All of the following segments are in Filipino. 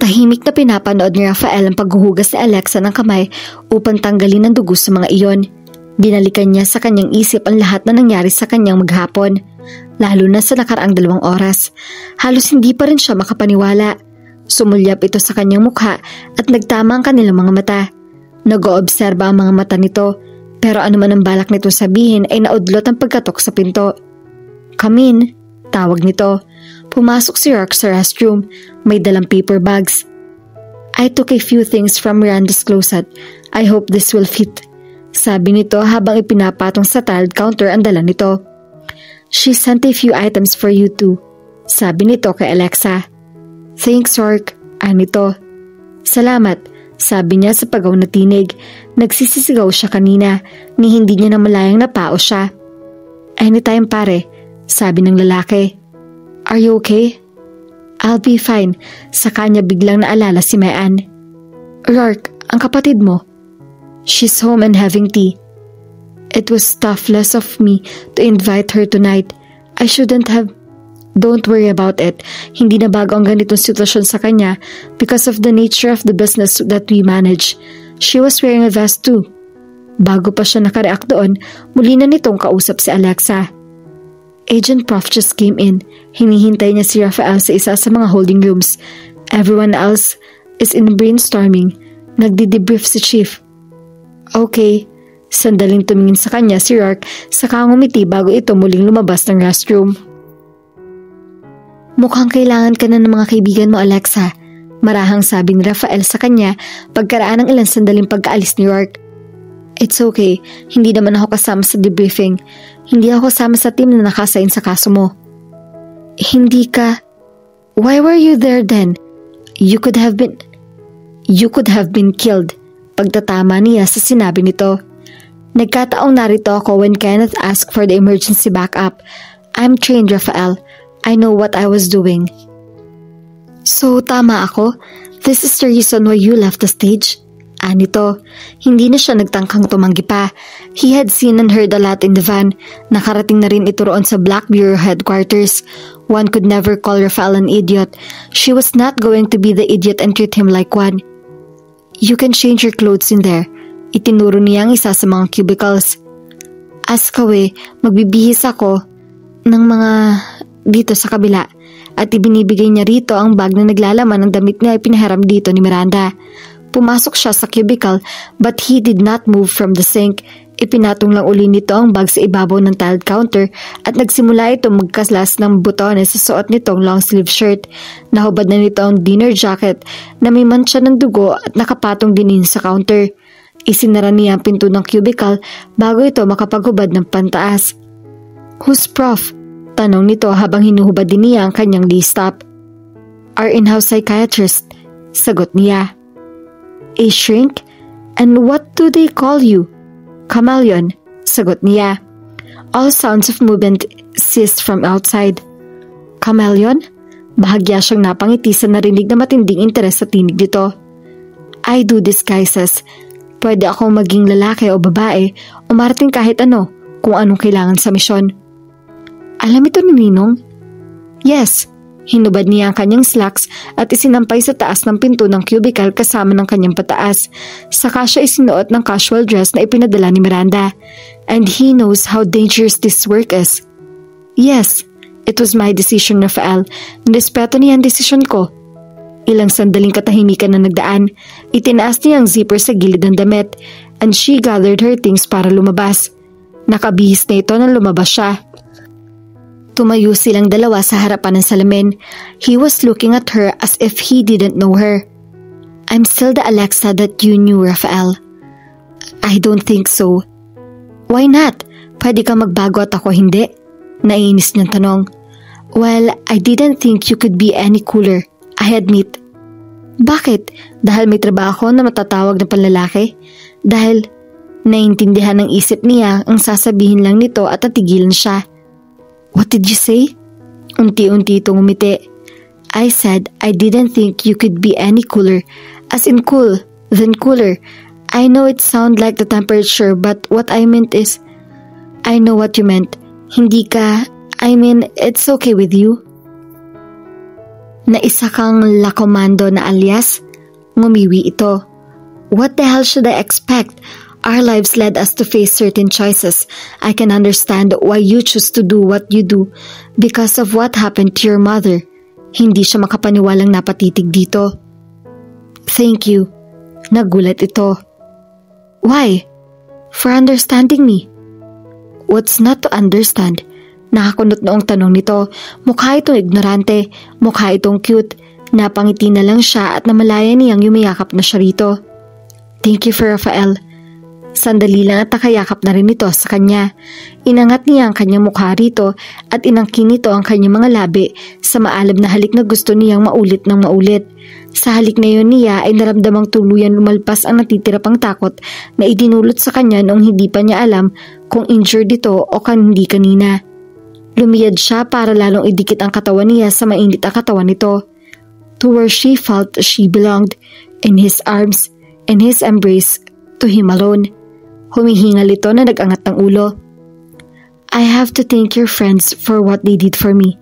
Tahimik na pinapanood ni Rafael ang paghuhugas ni Alexa ng kamay upang tanggalin ang dugo sa mga iyon. Binalikan niya sa kanyang isip ang lahat na nangyari sa kanyang maghapon, lalo na sa nakaraang 2 oras. Halos hindi pa rin siya makapaniwala. Sumulyap ito sa kanyang mukha at nagtama ang kanilang mga mata. Nag-oobserba ang mga mata nito, pero ano man ang balak nito sabihin ay naudlot ang pagkatok sa pinto. "Come in," tawag nito. Pumasok si Rourke sa restroom, may dalang paper bags. "I took a few things from Miranda's closet. I hope this will fit," sabi nito habang ipinapatong sa tiled counter ang dala nito. "She sent a few items for you too," sabi nito kay Alexa. "Thanks, Rourke," nito. "Salamat," sabi niya sa pagaw na tinig. Nagsisisigaw siya kanina, ni hindi niya namalayang napao siya. "Anytime pare," sabi ng lalaki. "Are you okay?" "I'll be fine." Sa kanya biglang naalala si Mayan. "Rourke, ang kapatid mo." "She's home and having tea." "It was toughless of me to invite her tonight. I shouldn't have." "Don't worry about it. Hindi na bago ang ganitong sitwasyon sa kanya because of the nature of the business that we manage. She was wearing a vest too." Bago pa siya nakareact doon, muli na nitong kausap si Alexa. Agent Prof just came in. Hinihintay niya si Rafael sa isa sa mga holding rooms. Everyone else is in brainstorming. Nagdi-debrief si Chief. "Okay." Sandaling tumingin sa kanya si Rourke, saka ngumiti bago ito muling lumabas ng restroom. "Mukhang kailangan ka na ng mga kaibigan mo, Alexa," marahang sabi ni Rafael sa kanya pagkaraan ng ilang sandaling pagkaalis ni Rourke. "It's okay. Hindi naman ako kasama sa debriefing. Hindi ako kasama sa team na nakasign sa kaso mo." "Hindi ka? Why were you there then? You could have been killed." Pagtatama niya sa sinabi nito. "Nagkataong narito ako when Kenneth asked for the emergency backup. I'm trained, Rafael. I know what I was doing." "So tama ako? This is the reason why you left the stage?" Nito. Hindi na siya nagtangkang tumanggi pa. He had seen and heard a lot in the van. Nakarating na rin ito roon sa Black Bureau headquarters. One could never call Rafael an idiot. She was not going to be the idiot and treat him like one. "You can change your clothes in there." Itinuro niya ang isa sa mga cubicles. "Askawe, magbibihis ako ng mga dito sa kabila." At ibinibigay niya rito ang bag na naglalaman ng damit niya ay pinahiram dito ni Miranda. Pumasok siya sa cubicle but he did not move from the sink. Ipinatong lang uli nito ang bag sa ibabaw ng tiled counter at nagsimula ito magkaslas ng butones sa suot nitong long sleeve shirt. Nahubad na nito ang dinner jacket na may mantsa ng dugo at nakapatong din sa counter. Isinara niya ang pinto ng cubicle bago ito makapaghubad ng pantaas. "Who's Prof?" tanong nito habang hinuhubad din niya ang kanyang listop. "Our in-house psychiatrist," sagot niya. "A shrink? And what do they call you?" "Chameleon," sagot niya. All sounds of movement ceased from outside. "Chameleon?" Bahagya siyang napangiti sa narinig na matinding interes sa tinig nito. "I do disguises. Pwede akong maging lalaki o babae o marating kahit ano kung anong kailangan sa misyon." "Alam ito ni Ninong?" "Yes." Hinubad niya ang kanyang slacks at isinampay sa taas ng pinto ng cubicle kasama ng kanyang pataas. Saka siya isinuot ng casual dress na ipinadala ni Miranda. "And he knows how dangerous this work is." "Yes, it was my decision, Rafael. Nirespeto niya ang desisyon ko." Ilang sandaling katahimikan na nagdaan. Itinaas niya ang zipper sa gilid ng damit and she gathered her things para lumabas. Nakabihis na ito nang lumabas siya. Tumayo silang dalawa sa harapan ng salamin. He was looking at her as if he didn't know her. "I'm still the Alexa that you knew, Rafael." "I don't think so." "Why not? Pwede ka magbago at ako hindi?" Naiinis niyang tanong. "Well, I didn't think you could be any cooler. I admit." "Bakit? Dahil may trabaho na matatawag na panlalaki? Dahil..." Naiintindihan ng isip niya ang sasabihin lang nito at natigilan siya. "What did you say?" Unti-unti itong umiti. "I said I didn't think you could be any cooler. As in cool, then cooler. I know it sounds like the temperature but what I meant is..." "I know what you meant. Hindi ka... I mean, it's okay with you." Na isa kang lakomando na alias? Ngumiwi ito. What the hell should I expect? Our lives led us to face certain choices. I can understand why you choose to do what you do because of what happened to your mother. Hindi siya makapaniwalang napatitig dito. Thank you. Nagulat ito. Why? For understanding me. What's not to understand? Nakakunot noong tanong nito. Mukha itong ignorante. Mukha itong cute. Napangiti na lang siya at namalaya niyang yumayakap na siya rito. Thank you for Rafael. Sandali lang at nakayakap na rin ito sa kanya. Inangat niya ang kanyang mukha rito at inangkin nito ang kanyang mga labi sa maalab na halik na gusto niyang maulit ng maulit. Sa halik na yun niya ay naramdamang tuluyan lumalpas ang natitira pang takot na idinulot sa kanya noong hindi pa niya alam kung injured ito o hindi kanina. Lumiyad siya para lalong idikit ang katawan niya sa mainit ang katawan nito. To where she felt she belonged, in his arms, in his embrace, to him alone. Humihingal ito na nag-angat ng ulo. I have to thank your friends for what they did for me.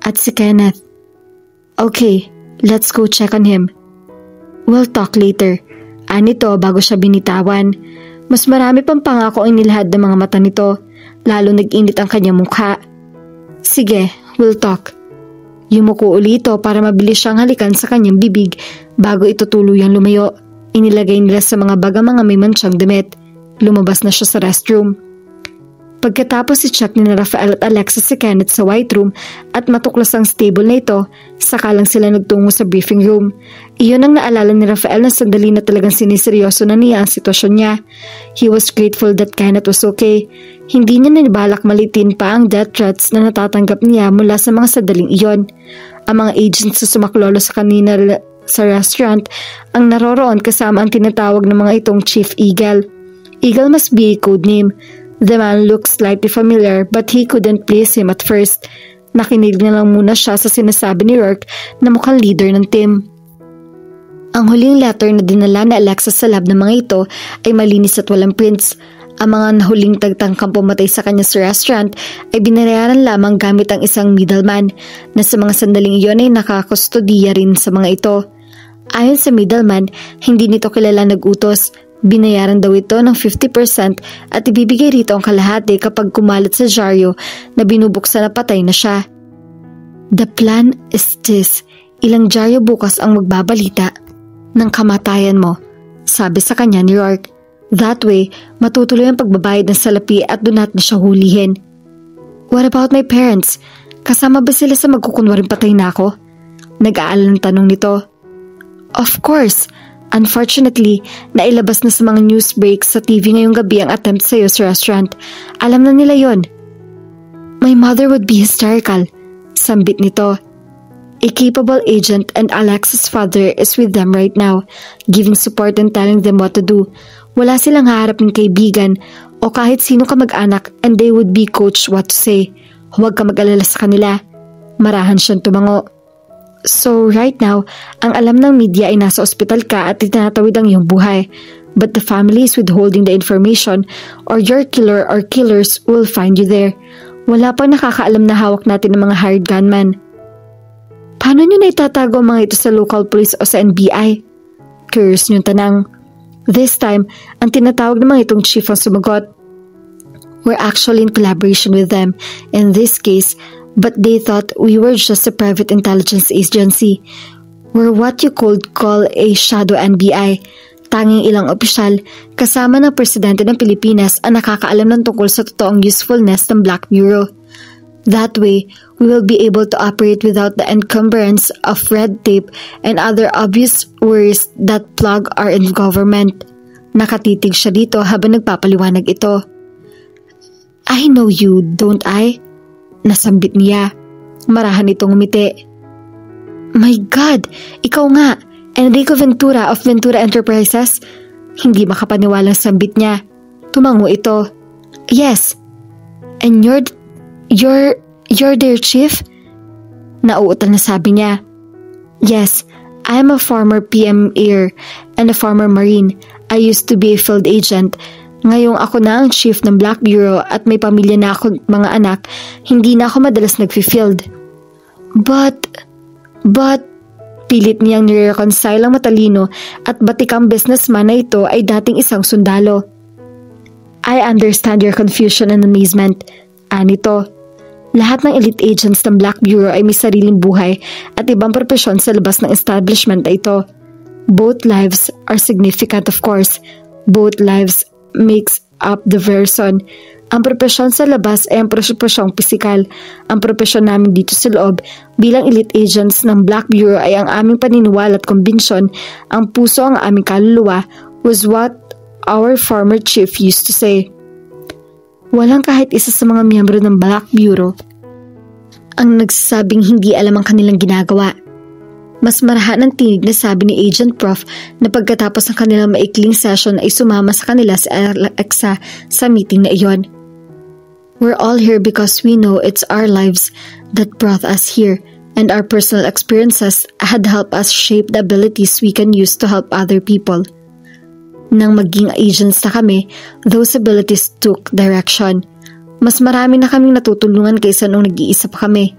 At si Kenneth. Okay, let's go check on him. We'll talk later. Anito bago siya binitawan. Mas marami pang pangako ang inilahad ng mga mata nito. Lalo nag-init ang kanyang mukha. Sige, we'll talk. Yumuko uli ito para mabilis siyang halikan sa kanyang bibig bago ito tuluyang lumayo. Inilagay nila sa mga baga mga may mansyang damit. Lumabas na siya sa restroom. Pagkatapos i-check ni Rafael at Alexis si Kenneth sa white room at matuklas ang stable na ito, saka lang sila nagtungo sa briefing room. Iyon ang naalala ni Rafael na sandali na talagang siniseryoso na niya ang sitwasyon niya. He was grateful that Kenneth was okay. Hindi niya nanibalak malitin pa ang death threats na natatanggap niya mula sa mga sandaling iyon. Ang mga agents na sumaklolo sa kanina sa restaurant ang naroroon kasama ang tinatawag ng mga itong Chief Eagle. Eagle must be a code name. The man looked slightly familiar but he couldn't place him at first. Nakinig na lang muna siya sa sinasabi ni Rourke na mukhang leader ng team. Ang huling letter na dinala na Alexis sa lab ng mga ito ay malinis at walang prints. Ang mga nahuling tagtangkang pumatay sa kanya sa restaurant ay binayaran lamang gamit ang isang middleman na sa mga sandaling iyon ay nakakustodiya rin sa mga ito. Ayon sa middleman, hindi nito kilala nag-utos. Binayaran daw ito ng 50% at ibibigay rito ang kalahati kapag kumalat sa dyaryo na binubuksan na patay na siya. The plan is this. Ilang dyaryo bukas ang magbabalita ng kamatayan mo, sabi sa kanya ni Rourke. That way, matutuloy ang pagbabayad ng salapi at doon natin siya hulihin. What about my parents? Kasama ba sila sa magkukunwaring patay na ako? Nag-aalala ng tanong nito. Of course. Unfortunately, nailabas na sa mga news breaks sa TV ngayong gabi ang attempt sa'yo sa restaurant. Alam na nila yon. My mother would be hysterical, sambit nito. A capable agent and Alex's father is with them right now, giving support and telling them what to do. Wala silang haharapin kaibigan o kahit sino ka mag-anak and they would be coached what to say. Huwag ka mag-alala sa kanila. Marahan siyang tumango. So right now, ang alam ng media ay nasa ospital ka at itinatawid ang iyong buhay. But the family is withholding the information or your killer or killers will find you there. Wala pang nakakaalam na hawak natin ng mga hired gunman. Paano nyo na itatago mga ito sa local police o sa NBI? Curious niyong tanang. This time, ang tinatawag ng mga itong chief ang sumagot. We're actually in collaboration with them. In this case, but they thought we were just a private intelligence agency. We're what you could call a shadow NBI. Tanging ilang opisyal, kasama ng presidente ng Pilipinas ang nakakaalam ng tungkol sa totoong usefulness ng Black Bureau. That way, we will be able to operate without the encumbrance of red tape and other obvious worries that plug our government. Nakatitig siya dito habang nagpapaliwanag ito. I know you, don't I? Nasambit niya. Marahan itong ngumiti. My God! Ikaw nga! Enrico Ventura of Ventura Enterprises? Hindi makapaniwalang sambit niya. Tumango ito. Yes. And you're their chief? Nauutal na sabi niya. Yes. I'm a former PM Air and a former Marine. I used to be a field agent. Ngayong ako na ang chief ng Black Bureau at may pamilya na ako mga anak, hindi na ako madalas nag-field. But Pilit niyang nire-reconcile ang matalino at batikang businessman na ito ay dating isang sundalo. I understand your confusion and amazement. Anito, lahat ng elite agents ng Black Bureau ay may sariling buhay at ibang propesyon sa labas ng establishment na ito. Both lives are significant, of course. Both lives makes up the person. Ang propesyon sa labas ay ang propesyong pisikal. Ang propesyon namin dito sa loob bilang elite agents ng Black Bureau ay ang aming paniniwala at konbinsyon. Ang puso ang aming kaluluwa was what our former chief used to say. Walang kahit isa sa mga miyembro ng Black Bureau ang nagsasabing hindi alam ang kanilang ginagawa. Mas marahan ang tinig na sabi ni Agent Prof na pagkatapos ng kanilang maikling session ay sumama sa kanila si Alexa sa meeting na iyon. We're all here because we know it's our lives that brought us here, and our personal experiences had helped us shape the abilities we can use to help other people. Nang maging agents na kami, those abilities took direction. Mas marami na kaming natutulungan kaysa nung nag-iisa pa kami.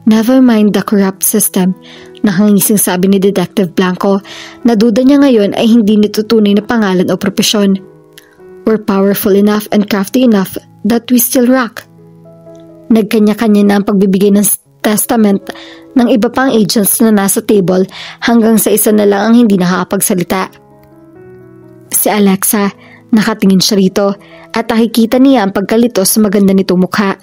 Never mind the corrupt system, nakangising sabi ni Detective Blanco, na duda niya ngayon ay hindi nito tunay na pangalan o propesyon. We're powerful enough and crafty enough that we still rock. Nagkanya-kanya na ang pagbibigay ng testament ng iba pang agents na nasa table hanggang sa isa na lang ang hindi nakakapagsalita. Si Alexa, nakatingin siya rito at nakikita niya ang pagkalito sa maganda nitong mukha.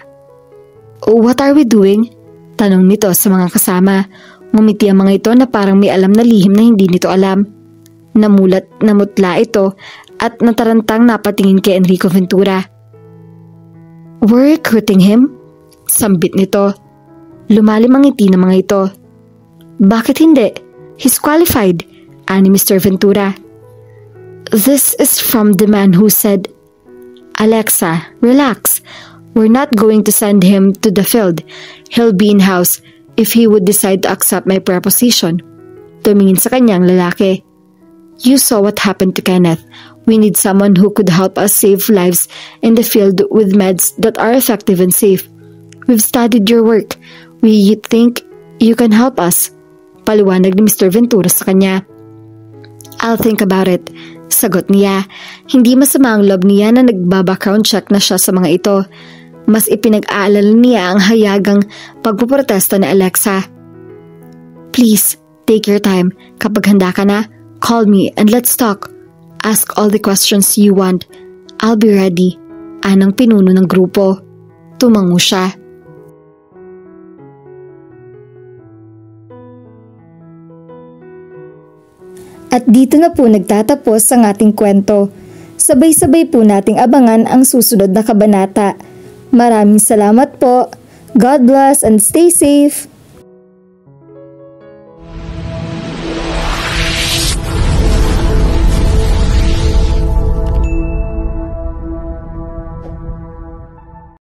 What are we doing? Tanong nito sa mga kasama. Ngumiti ang mga ito na parang may alam na lihim na hindi nito alam. Namutla ito at natarantang napatingin kay Enrico Ventura. We're recruiting him? Sambit nito. Lumalim ang ngiti ng mga ito. Bakit hindi? He's qualified, ani Mr. Ventura. This is from the man who said, Alexa, relax. We're not going to send him to the field. He'll be in-house if he would decide to accept my proposition. Tumingin sa kanyang lalaki. You saw what happened to Kenneth. We need someone who could help us save lives in the field with meds that are effective and safe. We've studied your work. We think you can help us. Paliwanag ni Mr. Ventura sa kanya. I'll think about it. Sagot niya. Hindi masama ang loob niya na nagba-background check na siya sa mga ito. Mas ipinag-aalala niya ang hayagang pagpuprotesta ni Alexa. Please, take your time. Kapag handa ka na, call me and let's talk. Ask all the questions you want. I'll be ready. Anang pinuno ng grupo. Tumango siya. At dito na po nagtatapos ang ating kwento. Sabay-sabay po nating abangan ang susunod na kabanata. Maraming salamat po. God bless and stay safe.